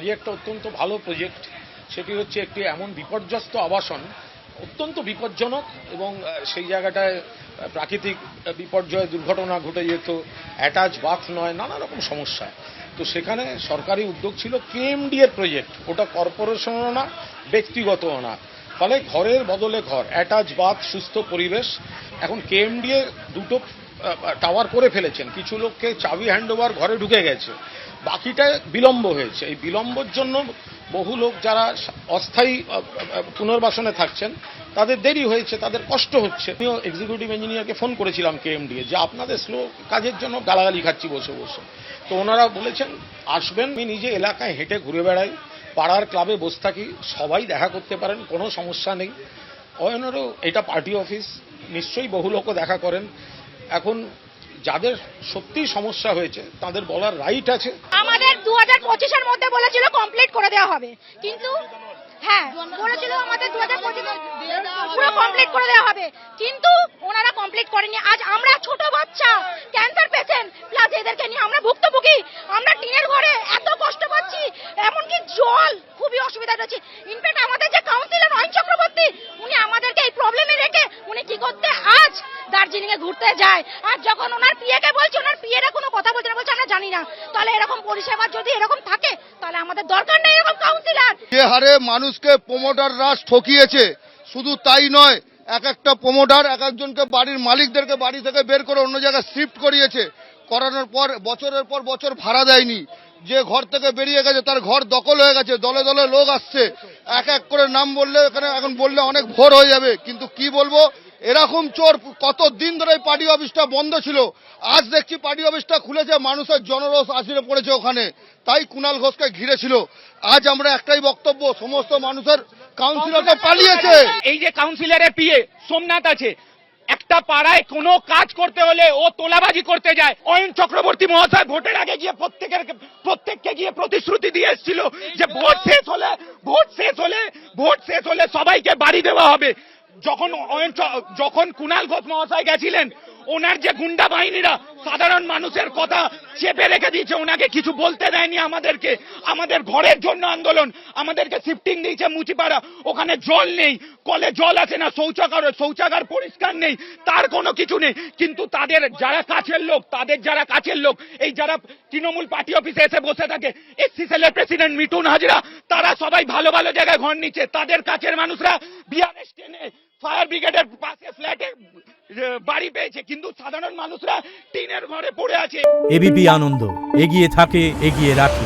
প্রজেক্টটা অত্যন্ত ভালো প্রজেক্ট। সেটি হচ্ছে একটি এমন বিপর্যস্ত আবাসন, অত্যন্ত বিপজ্জনক, এবং সেই জায়গাটায় প্রাকৃতিক বিপর্যয় দুর্ঘটনা ঘটে যেত, অ্যাটাচ বাথ নয়, নানা রকম সমস্যা। তো সেখানে সরকারি উদ্যোগ ছিল কেএমডি এর প্রজেক্ট, ওটা কর্পোরেশনও না, ব্যক্তিগতও না। ফলে ঘরের বদলে ঘর, অ্যাটাচ বাথ, সুস্থ পরিবেশ। এখন কেএমডি এ দুটো টাওয়ার করে ফেলেছেন, কিছু লোককে চাবি হ্যান্ডওভার ঘরে ঢুকে গেছে, বাকিটা বিলম্ব হয়েছে। এই বিলম্বর জন্য বহু লোক যারা অস্থায়ী পুনর্বাসনে থাকছেন তাদের দেরি হয়েছে, তাদের কষ্ট হচ্ছে। আমিও এক্সিকিউটিভ ইঞ্জিনিয়ারকে ফোন করেছিলাম কেএমডি যে আপনাদের স্লো কাজের জন্য গালাগালি খাচ্ছি বসে বসে। তো ওনারা বলেছেন আসবেন, আমি নিজে এলাকায় হেঁটে ঘুরে বেড়াই, পাড়ার ক্লাবে বসে থাকি, সবাই দেখা করতে পারেন, কোনো সমস্যা নেই। ওনারও এটা পার্টি অফিস, নিশ্চয়ই বহু লোকও দেখা করেন। এখন যাদের সত্যিই সমস্যা হয়েছে তাদের বলার রাইট আছে। আমাদের 2025-এর মধ্যে বলেছিল কমপ্লিট করে দেওয়া হবে, কিন্তু হ্যাঁ বলেছিল আমাদের 2025 পুরো কমপ্লিট করে দেওয়া হবে, কিন্তু ওনারা কমপ্লিট করেনি। আজ আমরা ছোট বাচ্চা, ক্যান্সার পেশেন্ট, প্লাস এদেরকে নিয়ে আমরা ভুক্তভোগী। আমরা টিনের ঘরে এত কষ্ট পাচ্ছি, এমনকি জল খুবই অসুবিধা হচ্ছে। ইনফ্যাক্ট আমাদের যে কাউন্সিলর অয়ন চক্রবর্তী, উনি আমাদেরকে এই প্রবলেমে রেখে উনি কি করতে আজ দার্জিলিং এ ঘুরতে যায়। আর যখন ওনার পিএকে বলছে, ওনার পিএরা কোনো কথা বলছে না, বলছে আমরা জানি না। তাহলে এরকম পরিষেবা যদি এরকম থাকে তাহলে আমাদের দরকার নেই এরকম কাউন্সিলর। যে হারে মানুষকে প্রমোটার রাজ ঠকিয়েছে, শুধু তাই নয়, এক একটা প্রমোটার এক একজনকে বাড়ির মালিকদেরকে বাড়ি থেকে বের করে অন্য জায়গায় শিফট করিয়েছে, করানোর পর বছরের পর বছর ভাড়া দেয়নি। যে ঘর থেকে বেরিয়ে গেছে তার ঘর দখল হয়ে গেছে, দলে দলে লোক আসছে, এক এক করে নাম বললে এখানে এখন বললে অনেক ভোর হয়ে যাবে। কিন্তু কি বলবো, এরকম চোর কত দিন ধরে পার্টি অফিসটা বন্ধ ছিল, আজ দেখছি পার্টি অফিসটা খুলেছে, মানুষের জনরোষ আসিরে পড়েছে ওখানে, তাই কুণাল ঘোষকে ঘিরেছিল। আজ আমরা একটাই বক্তব্য, সমস্ত মানুষের কাউন্সিলরকে পালিয়েছে। এই যে কাউন্সিলরের পিএ সোমনাথ আছে, একটা পাড়ায় কোনো কাজ করতে হলে ও তোলাবাজি করতে যায়। অয়ন চক্রবর্তী মহাশয় ভোটের আগে গিয়ে প্রত্যেককে গিয়ে প্রতিশ্রুতি দিয়ে এসেছিল যে ভোট শেষ হলে সবাইকে বাড়ি দেওয়া হবে। যখন কুণাল ঘোষ মহাশয় গেছিলেন, ওনার যে গুন্ডা বাহিনীরা সাধারণ মানুষের কথা চেপে রেখে দিয়েছে, ওনাকে কিছু বলতে দেয়নি আমাদেরকে। আমাদের ঘরের জন্য আন্দোলন, আমাদেরকে শিফটিং দিয়েছে মুচিপাড়া, ওখানে জল নেই, কলে জল আছে না, শৌচাগার পরিষ্কার নেই, তার কোনো কিছু নেই। কিন্তু তাদের যারা কাছের লোক, এই যারা তৃণমূল পার্টি অফিসে এসে বসে থাকে, এসসি সেলের প্রেসিডেন্ট মিঠুন হাজরা, তারা সবাই ভালো ভালো জায়গায় ঘর নিচ্ছে, তাদের কাছের মানুষরা বিআরএস টেনে ফায়ার ব্রিগেডের পাশে ফ্ল্যাটে বাড়ি পেয়েছে, কিন্তু সাধারণ মানুষরা টিনের ঘরে পড়ে আছে। এবিপি আনন্দ, এগিয়ে থাকে, এগিয়ে রাখে।